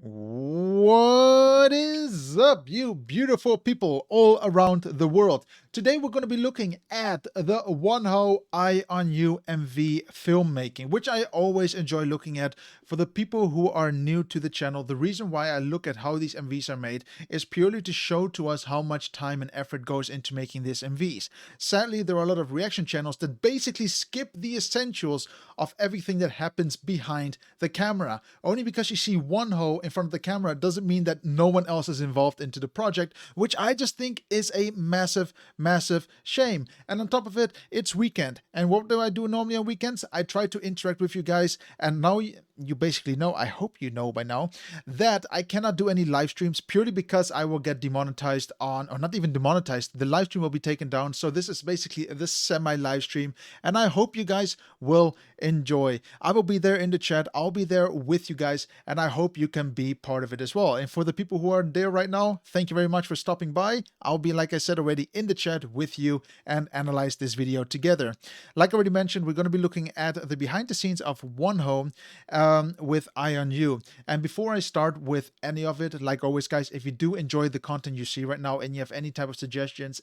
What is up, you beautiful people all around the world? Today we're going to be looking at the WONHO Eye on You MV filmmaking, which I always enjoy looking at. For the people who are new to the channel, the reason why I look at how these MVs are made is purely to show to us how much time and effort goes into making these MVs. Sadly, there are a lot of reaction channels that basically skip the essentials of everything that happens behind the camera. Only because you see WONHO in front of the camera doesn't mean that no one else is involved into the project, which I just think is a massive shame. And on top of it, it's weekend. And what do I do normally on weekends? I try to interact with you guys, and now you basically know, I hope you know by now, that I cannot do any live streams purely because I will get demonetized on, or not even demonetized, the live stream will be taken down. So this is basically this semi-live stream, and I hope you guys will enjoy. I will be there in the chat, I'll be there with you guys, and I hope you can be part of it as well. And for the people who are there right now, thank you very much for stopping by. I'll be, like I said already, in the chat with you and analyze this video together. Like I already mentioned, we're going to be looking at the behind the scenes of WONHO with Eye on You. And before I start with any of it, like always guys, if you do enjoy the content you see right now and you have any type of suggestions,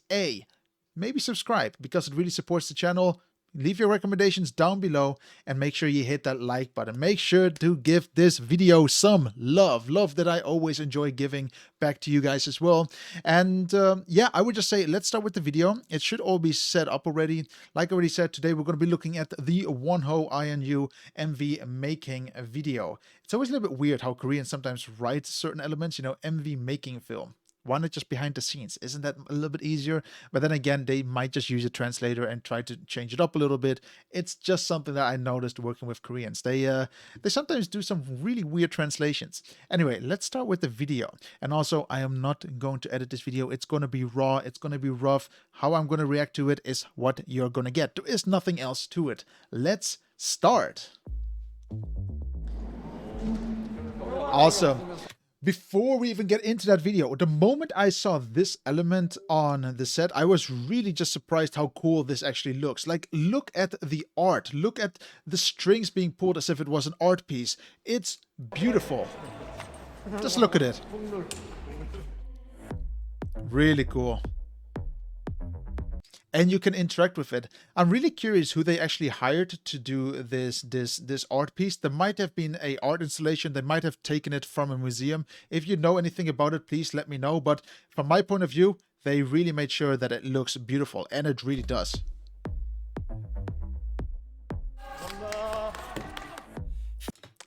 maybe subscribe, because it really supports the channel. Leave your recommendations down below and make sure you hit that like button. Make sure to give this video some love that I always enjoy giving back to you guys as well. And yeah, I would just say let's start with the video. It should all be set up already. Like I already said, today we're going to be looking at the WONHO Eye on You MV making video. It's always a little bit weird how Koreans sometimes write certain elements, you know, MV making film. Why not just behind the scenes? Isn't that a little bit easier? But then again, they might just use a translator and try to change it up a little bit. It's just something that I noticed working with Koreans. They sometimes do some really weird translations. Anyway, let's start with the video. And also, I am not going to edit this video. It's going to be raw. It's going to be rough. How I'm going to react to it is what you're going to get. There is nothing else to it. Let's start. Awesome. Before we even get into that video, the moment I saw this element on the set, I was really just surprised how cool this actually looks. Like, look at the art. Look at the strings being pulled as if it was an art piece. It's beautiful. Just look at it. Really cool. And you can interact with it. I'm really curious who they actually hired to do this art piece. There might have been a art installation. They might have taken it from a museum. If you know anything about it, please let me know. But from my point of view, they really made sure that it looks beautiful, and it really does.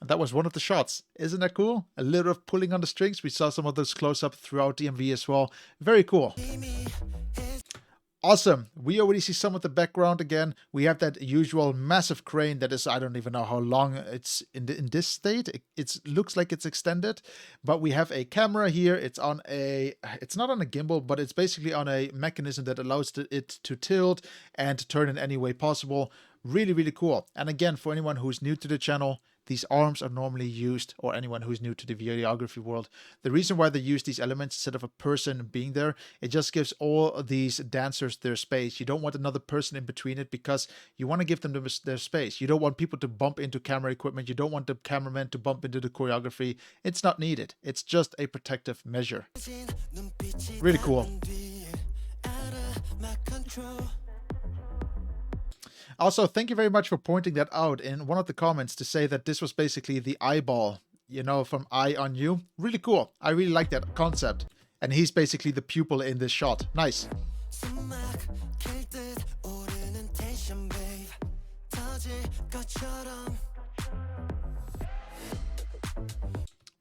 And that was one of the shots. Isn't that cool? A little of pulling on the strings. We saw some of those close-up throughout the MV as well. Very cool. Awesome. We already see some of the background again. We have that usual massive crane that is, I don't even know how long it's in this state. It looks like it's extended, but we have a camera here. It's not on a gimbal, but it's basically on a mechanism that allows it to tilt and turn in any way possible. Really cool. And again, for anyone who's new to the channel, these arms are normally used, or anyone who's new to the videography world. The reason why they use these elements instead of a person being there, it just gives all of these dancers their space. You don't want another person in between it, because you want to give them their space. You don't want people to bump into camera equipment. You don't want the cameraman to bump into the choreography. It's not needed. It's just a protective measure. Really cool. Also, thank you very much for pointing that out in one of the comments, to say that this was basically the eyeball, you know, from Eye on You. Really cool. I really like that concept. And he's basically the pupil in this shot. Nice.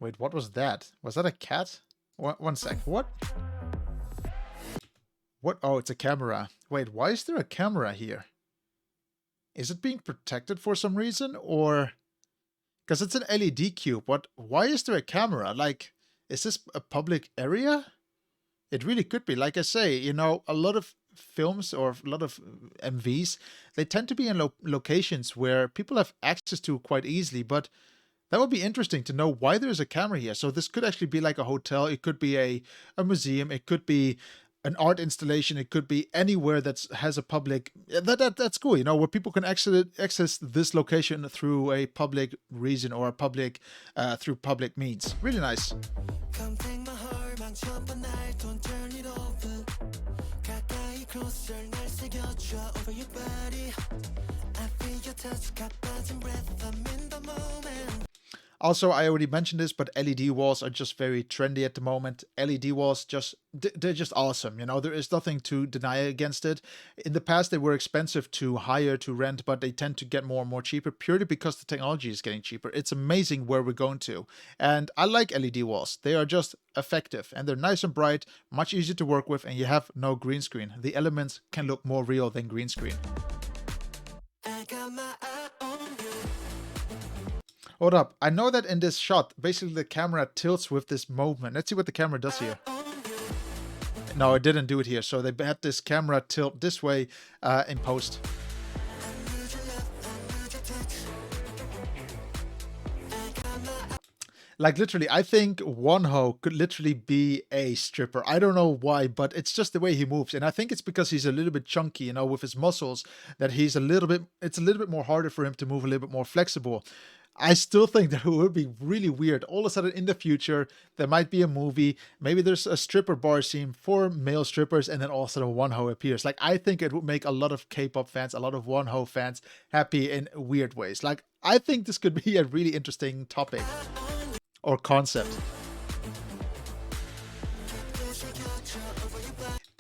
Wait, what was that? Was that a cat? One sec. What? What? Oh, it's a camera. Wait, why is there a camera here? Is it being protected for some reason, or because it's an LED cube? Why is there a camera? Like, is this a public area? It really could be. Like I say, you know, a lot of films or a lot of MVs, they tend to be in locations where people have access to quite easily, but that would be interesting to know why there's a camera here. So this could actually be like a hotel. It could be a museum. It could be an art installation. It could be anywhere that has a public, that's cool, you know, where people can access this location through a public reason or a public through public means. Really nice. Come take my heart, 망쳐봐 날, don't turn it over. 가까이 closer, 날 새겨줘 over your body. I feel your touch, 가빠진 breath, I'm in the moment. Also, I already mentioned this, but LED walls are just very trendy at the moment. LED walls they're just awesome. You know, there is nothing to deny against it. In the past, they were expensive to hire, to rent, but they tend to get more and more cheaper purely because the technology is getting cheaper. It's amazing where we're going to. And I like LED walls. They are just effective and they're nice and bright, much easier to work with, and you have no green screen. The elements can look more real than green screen. I got my eye on you. Hold up. I know that in this shot, basically the camera tilts with this movement. Let's see what the camera does here. No, it didn't do it here. So they had this camera tilt this way in post. Like literally, I think WONHO could literally be a stripper. I don't know why, but it's just the way he moves. And I think it's because he's a little bit chunky, you know, with his muscles, that it's a little bit more harder for him to move, a little bit more flexible. I still think that it would be really weird. All of a sudden in the future, there might be a movie. Maybe there's a stripper bar scene for male strippers, and then all of a sudden WONHO appears. Like, I think it would make a lot of K-pop fans, a lot of WONHO fans happy in weird ways. Like, I think this could be a really interesting topic or concept.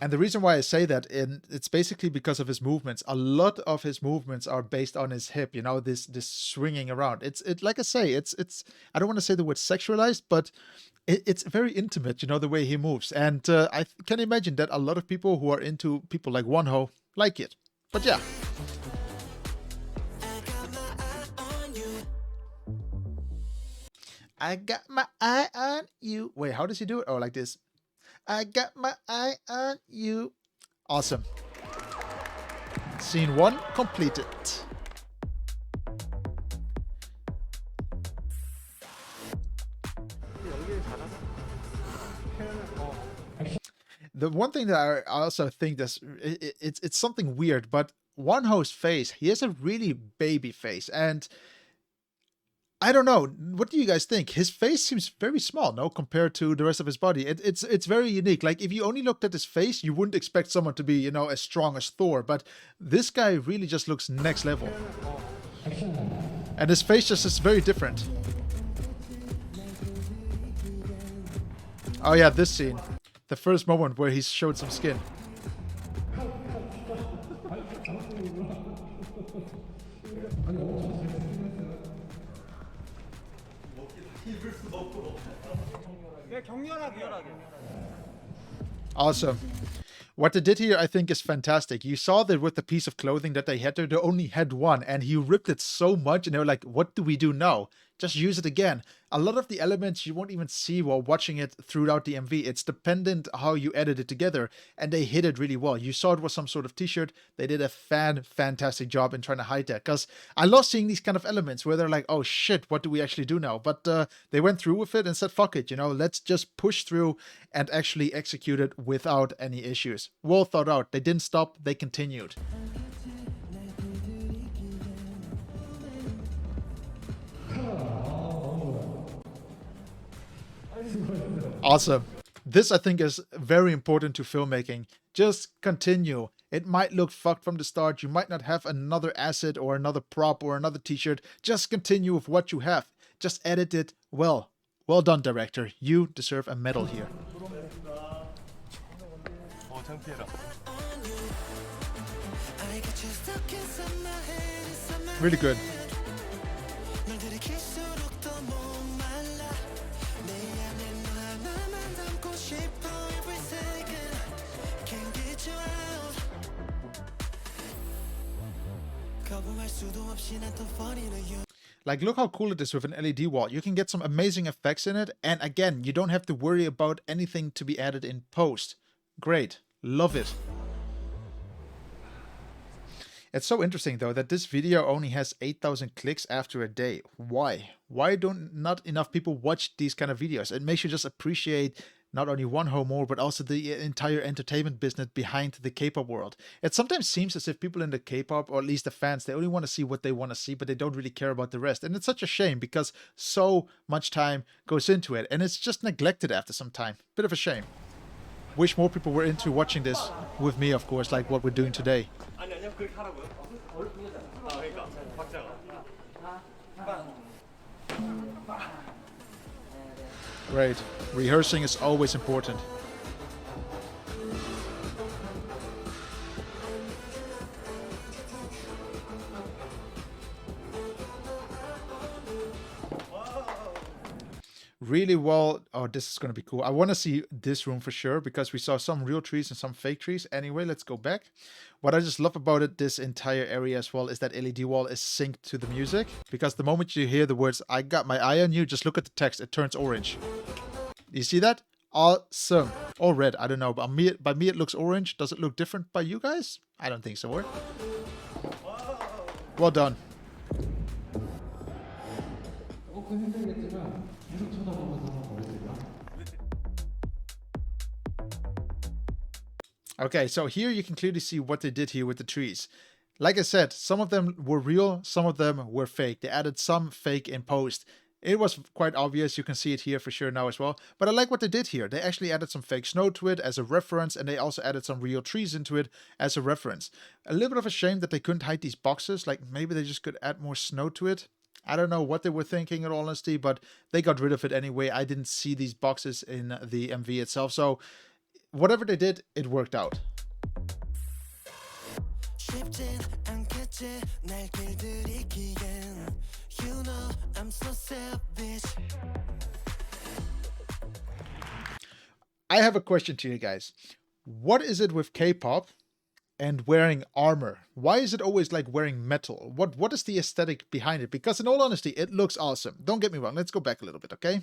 And the reason why I say that, it's basically because of his movements. A lot of his movements are based on his hip, you know, this swinging around. It's like I say, it's I don't want to say the word sexualized, but it's very intimate, you know, the way he moves. And I can imagine that a lot of people who are into people like WONHO like it. But yeah. I got my eye on you. Wait, how does he do it? Oh, like this. I got my eye on you. Awesome. Scene 1 completed. The one thing that I also think it's something weird, but WONHO's face, he has a really baby face, and I don't know. What do you guys think? His face seems very small, no, compared to the rest of his body. It's very unique. Like, if you only looked at his face, you wouldn't expect someone to be, you know, as strong as Thor. But this guy really just looks next level. And his face just is very different. Oh yeah, this scene. The first moment where he's showed some skin. Awesome. What they did here, I think, is fantastic. You saw that with the piece of clothing that they had there, they only had one, and he ripped it so much, and they were like, what do we do now? Just use it again. A lot of the elements you won't even see while watching it throughout the MV. It's dependent how you edit it together, and they hit it really well. You saw it was some sort of t-shirt. They did a fantastic job in trying to hide that, because I love seeing these kind of elements where they're like, oh shit, what do we actually do now? But they went through with it and said, fuck it, you know, let's just push through and actually execute it without any issues. Well thought out. They didn't stop, they continued. Awesome. This, I think, is very important to filmmaking. Just continue. It might look fucked from the start. You might not have another asset or another prop or another t-shirt. Just continue with what you have. Just edit it well. Well done, director. You deserve a medal here. Really good. Like, look how cool it is with an LED wall. You can get some amazing effects in it, and again, you don't have to worry about anything to be added in post. Great. Love it. It's so interesting though that this video only has 8,000 clicks after a day. Why? Why don't not enough people watch these kind of videos? It makes you just appreciate not only WONHO more, but also the entire entertainment business behind the K-pop world. It sometimes seems as if people in the K-pop, or at least the fans, they only want to see what they want to see, but they don't really care about the rest. And it's such a shame because so much time goes into it, and it's just neglected after some time. Bit of a shame. Wish more people were into watching this with me, of course, like what we're doing today. Great. Rehearsing is always important. Really well. Oh, this is going to be cool. I want to see this room for sure because we saw some real trees and some fake trees. Anyway, let's go back. What I just love about it, this entire area as well, is that LED wall is synced to the music, because the moment you hear the words "I got my eye on you," just look at the text, it turns orange. You see that? Awesome. Or red, I don't know, but by me it looks orange. Does it look different by you guys? I don't think so. Well done. Okay, so here you can clearly see what they did here with the trees. Like I said, some of them were real, some of them were fake. They added some fake in post. It was quite obvious, you can see it here for sure now as well. But I like what they did here. They actually added some fake snow to it as a reference, and they also added some real trees into it as a reference. A little bit of a shame that they couldn't hide these boxes, like maybe they just could add more snow to it. I don't know what they were thinking in all honesty, but they got rid of it anyway. I didn't see these boxes in the MV itself, so whatever they did, it worked out. I have a question to you guys. What is it with K-pop and wearing armor? Why is it always like wearing metal? What is the aesthetic behind it? Because in all honesty, it looks awesome. Don't get me wrong. Let's go back a little bit, okay?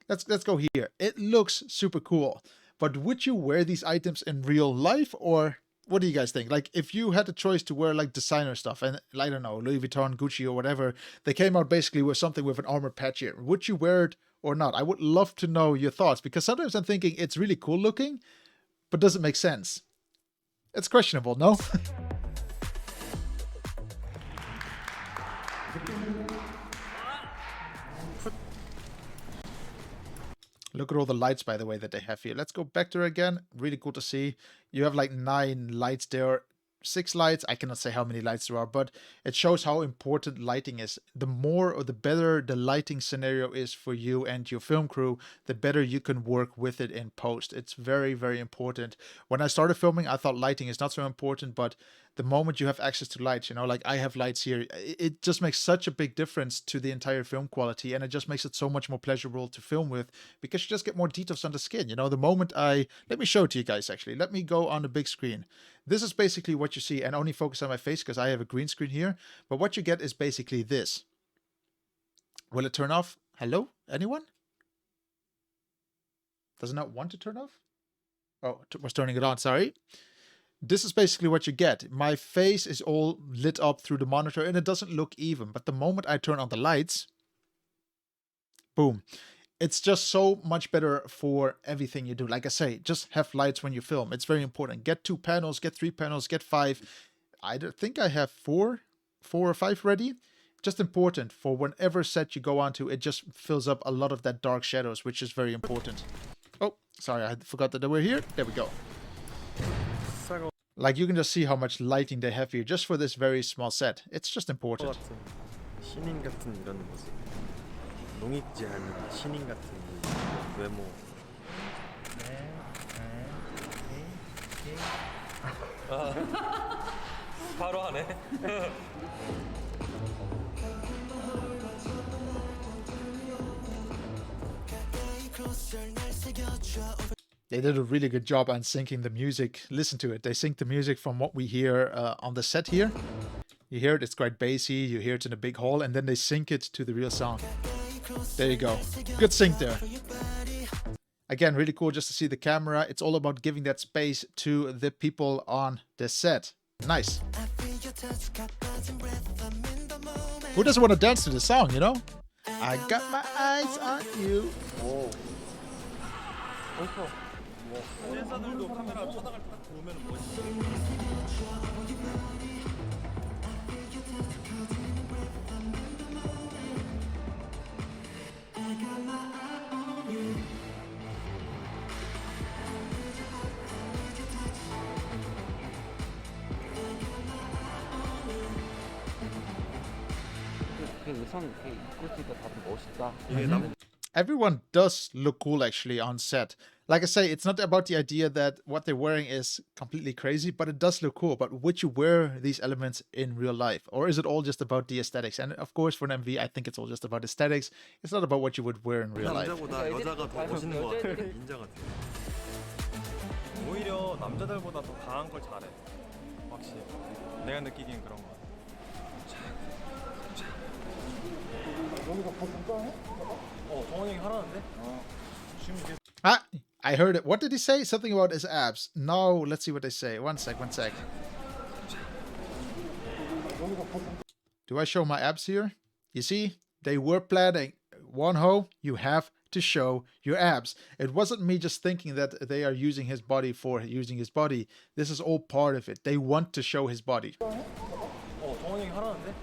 Let's go here. It looks super cool. But would you wear these items in real life, or what do you guys think? Like, if you had the choice to wear like designer stuff, and I don't know, Louis Vuitton, Gucci, or whatever, they came out basically with something with an armor patch here. Would you wear it or not? I would love to know your thoughts, because sometimes I'm thinking it's really cool looking, but does it make sense? It's questionable, no? Look at all the lights, by the way, that they have here. Let's go back there again. Really cool to see. You have like 9 lights there. 6 lights. I cannot say how many lights there are, but it shows how important lighting is. The more or the better the lighting scenario is for you and your film crew, the better you can work with it in post. It's very, very important. When I started filming, I thought lighting is not so important, but the moment you have access to lights, you know, like I have lights here, it just makes such a big difference to the entire film quality, and it just makes it so much more pleasurable to film with, because you just get more details on the skin. You know, the moment let me show it to you guys actually. Let me go on the big screen. This is basically what you see, and only focus on my face because I have a green screen here. But what you get is basically this. Will it turn off? Hello? Anyone? Does it not want to turn off? Oh, it was turning it on, sorry. This is basically what you get. My face is all lit up through the monitor and it doesn't look even. But the moment I turn on the lights, boom. It's just so much better for everything you do. Like I say, just have lights when you film. It's very important. Get 2 panels, get 3 panels, get 5. I think I have 4 or 5 ready. Just important for whenever set you go onto, it just fills up a lot of that dark shadows, which is very important. Oh, sorry, I forgot that they were here. There we go. Like, you can just see how much lighting they have here just for this very small set. It's just important. 신인 같은 이런 모습. 농익지 않은 신인 같은 외모. 바로 하네. They did a really good job on syncing the music. Listen to it. They sync the music from what we hear on the set here. You hear it, it's quite bassy. You hear it in a big hall, and then they sync it to the real sound. There you go. Good sync there. Again, really cool just to see the camera. It's all about giving that space to the people on the set. Nice. touch got 빠진 breath I'm in the moment Who doesn't want to dance to this song, you know? I got my eyes on you. 댄서들도 카메라 쳐다갈 때 딱 보면 멋있어. 그 의상 이렇게 입고 있으니까 다들 멋있다. 이게 남 Everyone does look cool actually on set. Like I say, it's not about the idea that what they're wearing is completely crazy, but it does look cool. But would you wear these elements in real life? Or is it all just about the aesthetics? And of course, for an MV, I think it's all just about aesthetics. It's not about what you would wear in real life. 남자보다 여자가 더 멋있는 것 같아. 여자애들이- 인자 같아. 오히려 남자들보다 더 강한 걸 잘해. 확실히. 내가 느끼기엔 그런 거 같아. 정원이 형이 하라는데? 지금 이게 Ah, I heard it. What did he say? Something about his abs. No, let's see what they say. One sec. Do I show my abs here? You see, they were planning. WONHO, you have to show your abs. It wasn't me just thinking that they are using his body for using his body. This is all part of it. They want to show his body. 정원이 형이 하라는데?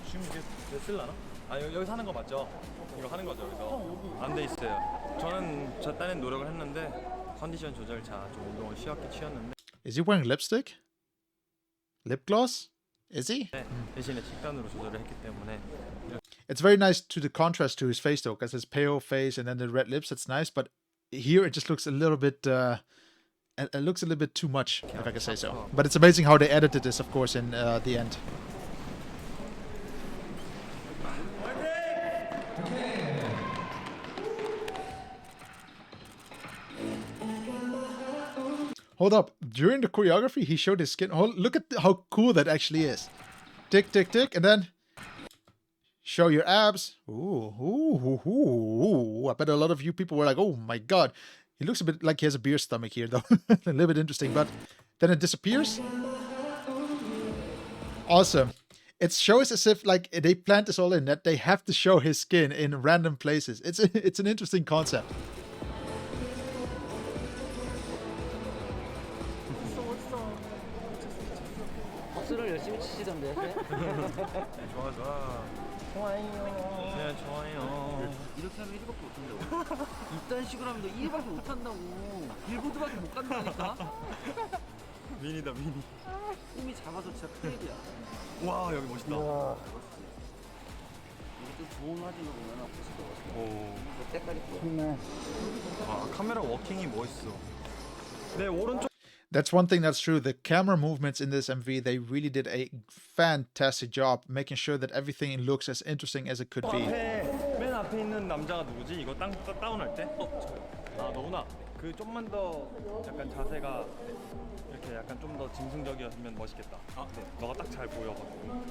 지금 이게 됐을라나? 아 여기서 하는 거 맞죠? 이거 하는 거죠 여기서? 안 돼 있어요. 저는 저 딴엔 노력을 했는데 컨디션 조절 자 좀 운동을 쉬었게 취했는데 Is he wearing lipstick? Lip gloss? Is he? 대신에 식단으로 조절을 했기 때문에 It's very nice to the contrast to his face though, because his pale face and then the red lips. It's nice, but here it just looks a little bit. It looks a little bit too much, if I can say so. But it's amazing how they edited this, of course, in the end. Hold up. During the choreography, he showed his skin. Look at how cool that actually is. Tick, tick, tick, and then show your abs. Ooh. I bet a lot of you people were like, oh my god. He looks a bit like he has a beer stomach here, though. A little bit interesting, but then it disappears. Awesome. It shows as if like they planned this all in, that they have to show his skin in random places. It's an interesting concept. 박수를 열심히 치시던데. 좋아 좋아요. 네 좋아요. 이렇게 하면 1밖에 못한다고. 이딴 식으로 하면 너 1밖에 못한다고. 빌보드밖에 못 간다니까. 미니다 미니. 꿈이 작아서 진짜 큰일이야. 와 여기 멋있다. 이게 좀 좋은 화질로 보면 훨씬 더 멋있어. 오. 그 색깔이 좋아. 아 카메라 워킹이 멋있어. 네 오른쪽. That's one thing that's true. The camera movements in this MV, they really did a fantastic job making sure that everything looks as interesting as it could be. 맨 앞에 있는 남자가 누구지? 이거 다운할 때? 아 너구나. 그 좀만 더 약간 자세가 이렇게 약간 좀 더 짐승적이었으면 멋있겠다. 아 네. 너가 딱 잘 보여가지고.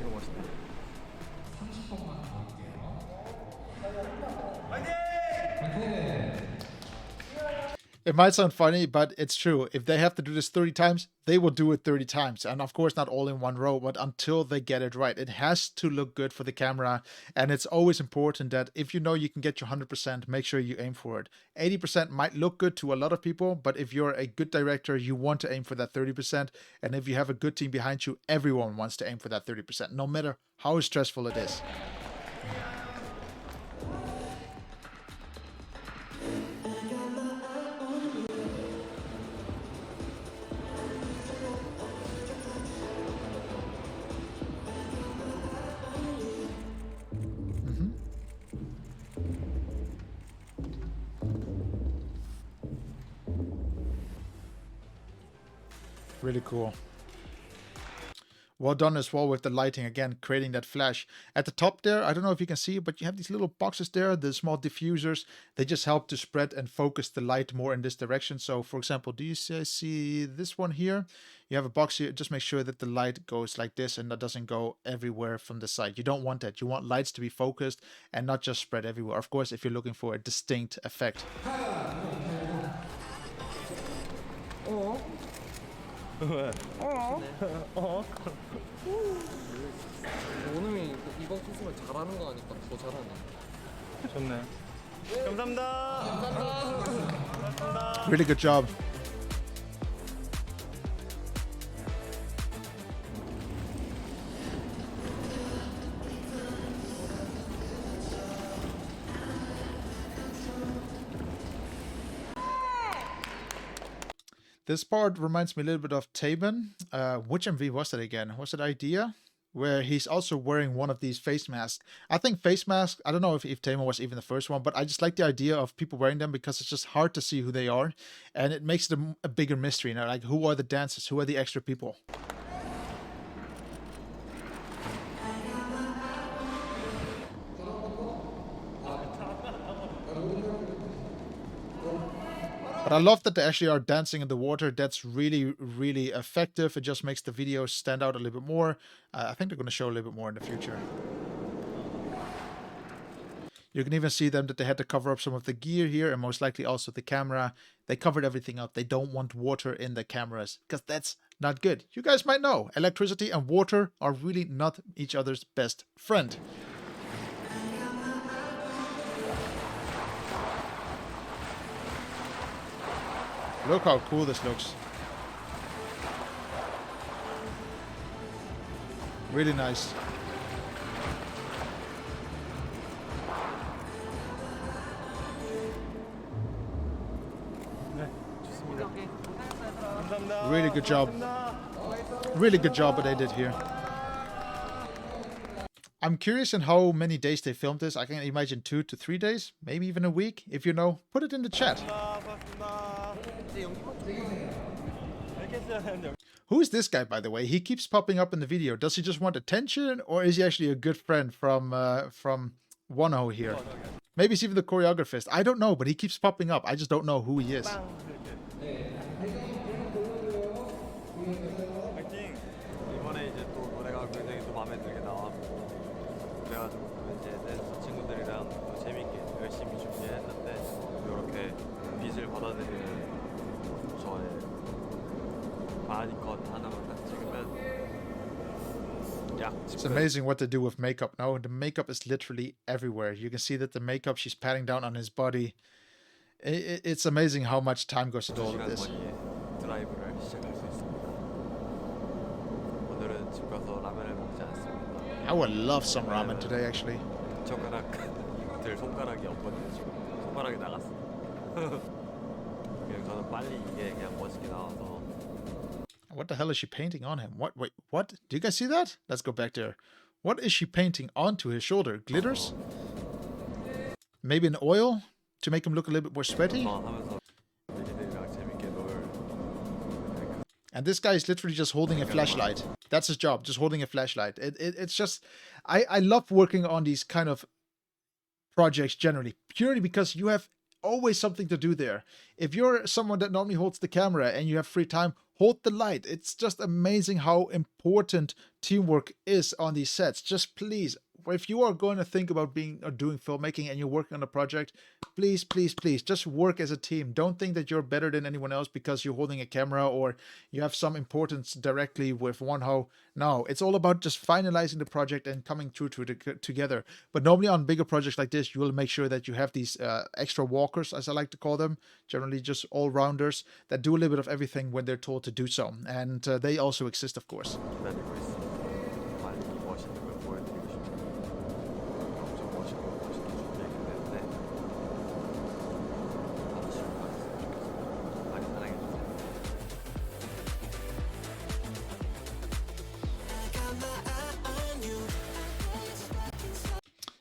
이거 멋있다. It might sound funny, but it's true. If they have to do this 30 times, they will do it 30 times. And of course, not all in one row, but until they get it right. It has to look good for the camera. And it's always important that if you know you can get your 100%, make sure you aim for it. 80% might look good to a lot of people, but if you're a good director, you want to aim for that 30%. And if you have a good team behind you, everyone wants to aim for that 30%, no matter how stressful it is. Really cool. Well done as well with the lighting, again, creating that flash. At the top there, I don't know if you can see, but you have these little boxes there, the small diffusers. They just help to spread and focus the light more in this direction. So, for example, do you see this one here? You have a box here. Just make sure that the light goes like this and that doesn't go everywhere from the side. You don't want that. You want lights to be focused and not just spread everywhere. Of course, if you're looking for a distinct effect. 왜? 원음이 이번 코스를 잘하는 거 아니까 더 잘하네. 좋네. 감사합니다. Really good job. This part reminds me a little bit of Taban. Which MV was it again? Was it Idea? Where he's also wearing one of these face masks. I think face masks, I don't know if Taban was even the first one, but I just like the idea of people wearing them because it's just hard to see who they are. And it makes them a bigger mystery, you know, like who are the dancers? Who are the extra people? But I love that they actually are dancing in the water. That's really, really effective. It just makes the video stand out a little bit more. I think they're going to show a little bit more in the future. You can even see them that they had to cover up some of the gear here and most likely also the camera. They covered everything up. They don't want water in the cameras because that's not good. You guys might know electricity and water are really not each other's best friend. Look how cool this looks. Really nice. Really good job. Really good job what they did here. I'm curious in how many days they filmed this. I can imagine 2 to 3 days, maybe even a week. If you know, put it in the chat. Who is this guy, by the way? He keeps popping up in the video. Does he just want attention, or is he actually a good friend from WONHO here? Maybe he's even the choreographist. I don't know, but he keeps popping up. I just don't know who he is. 이번에 이제 또 노래가 굉장히 또 마음에 들게 나와. 그래가지고 이제 댄스 친구들이랑 또 재밌게 열심히 준비했는데 이렇게 빚을 받아들이는 저의 바디컷 하나만 딱 찍으면 It's amazing what they do with makeup now. The makeup is literally everywhere. You can see that the makeup, she's patting down on his body. It's amazing how much time goes into all of this. 드라이브를 시작할 수 있습니다. 오늘은 집 가서 라면을 먹지 않습니다. I would love some ramen today, actually. 젓가락 들 손가락이 없거든요 지금. 손가락이 나갔어. 그냥 저는 빨리 이게 그냥 멋있게 나와서. What the hell is she painting on him? What? Wait, what? Do you guys see that? Let's go back there. What is she painting onto his shoulder? Glitters? Maybe an oil to make him look a little bit more sweaty? 하면서 애기들이랑 재밌게 놀. And this guy is literally just holding a flashlight. That's his job, just holding a flashlight. It's just, I love working on these kind of projects generally, purely because you have always something to do there. If you're someone that normally holds the camera and you have free time, hold the light. It's just amazing how important teamwork is on these sets. Just please, if you are going to think about being or doing filmmaking and you're working on a project, please, please, please, just work as a team. Don't think that you're better than anyone else because you're holding a camera or you have some importance directly with WONHO. No, it's all about just finalizing the project and coming through to it together. But normally on bigger projects like this, you will make sure that you have these extra walkers, as I like to call them, generally just all-rounders that do a little bit of everything when they're told to do so. And they also exist, of course. 기다리고 있습니다. 빨리 멋있는 걸 보여드리고 싶어요. 엄청 멋있고 멋있게 준비했기 때문에 받으시고 가셨으면 좋겠습니다. 많이 사랑해주세요.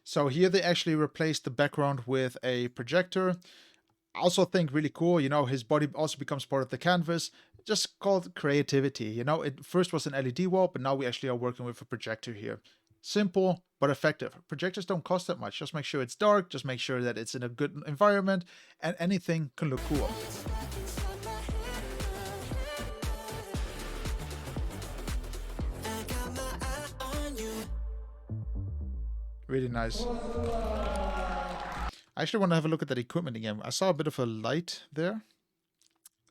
So here they actually replaced the background with a projector. I also think really cool, you know, his body also becomes part of the canvas. Just called creativity, you know. It first was an LED wall, but now we actually are working with a projector here. Simple, but effective. Projectors don't cost that much. Just make sure it's dark, just make sure that it's in a good environment, and anything can look cool. Really nice. I actually want to have a look at that equipment again. I saw a bit of a light there.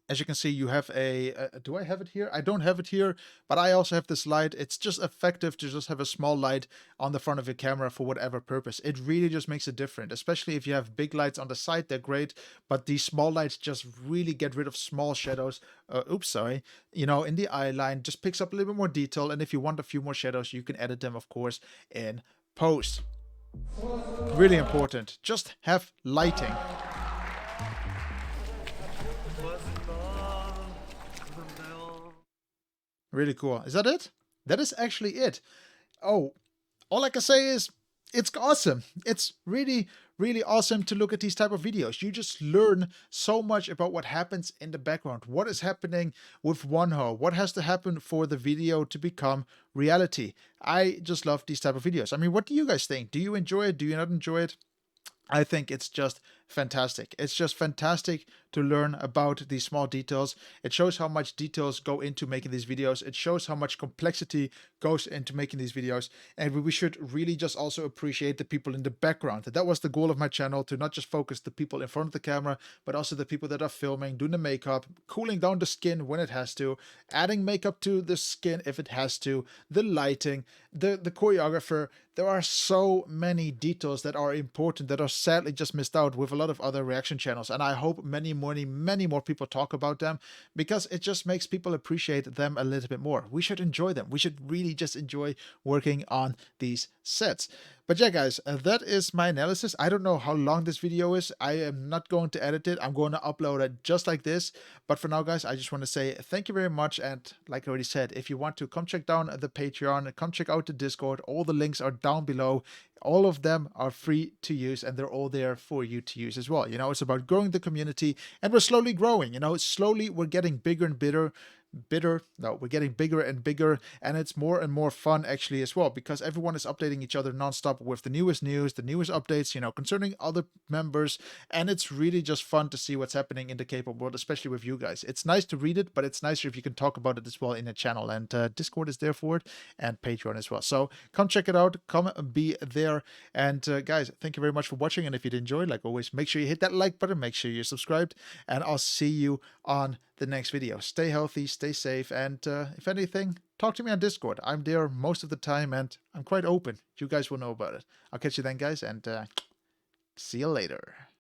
As you can see, you have do I have it here? I don't have it here, but I also have this light. It's just effective to just have a small light on the front of your camera for whatever purpose. It really just makes it different, especially if you have big lights on the side, they're great, but these small lights just really get rid of small shadows. Oops, sorry. You know, in the eye line, just picks up a little bit more detail, and if you want a few more shadows, you can edit them, of course, in post. Really important. Just have lighting. Really cool. Is that it? That is actually it. Oh, all I can say is it's awesome. It's really, really awesome to look at these type of videos. You just learn so much about what happens in the background. What is happening with WONHO? What has to happen for the video to become reality? I just love these type of videos. I mean, what do you guys think? Do you enjoy it? Do you not enjoy it? I think it's just fantastic. It's just fantastic to learn about these small details. It shows how much details go into making these videos. It shows how much complexity goes into making these videos. And we should really just also appreciate the people in the background. That was the goal of my channel, to not just focus the people in front of the camera, but also the people that are filming, doing the makeup, cooling down the skin when it has to, adding makeup to the skin if it has to, the lighting, the choreographer. There are so many details that are important that are sadly just missed out with a lot of other reaction channels, and I hope many more people talk about them, because it just makes people appreciate them a little bit more. We should enjoy them. We should really just enjoy working on these sets. But yeah, guys, that is my analysis. I don't know how long this video is. I am not going to edit it. I'm going to upload it just like this. But for now, guys, I just want to say thank you very much. And like I already said, if you want to, come check down the Patreon, come check out the Discord. All the links are down below. All of them are free to use, and they're all there for you to use as well. You know, it's about growing the community, and we're slowly growing. You know, slowly we're getting bigger and we're getting bigger and bigger, and it's more and more fun actually as well, because everyone is updating each other nonstop with the newest news, the newest updates, you know, concerning other members, and it's really just fun to see what's happening in the K-pop world, especially with you guys. It's nice to read it, but it's nicer if you can talk about it as well in a channel, and Discord is there for it, and Patreon as well. So come check it out, come be there, and guys, thank you very much for watching, and if you did enjoy, like always, make sure you hit that like button, make sure you're subscribed, and I'll see you on the next video. Stay healthy, stay safe, and if anything, talk to me on Discord. I'm there most of the time, and I'm quite open. You guys will know about it. I'll catch you then, guys, and see you later.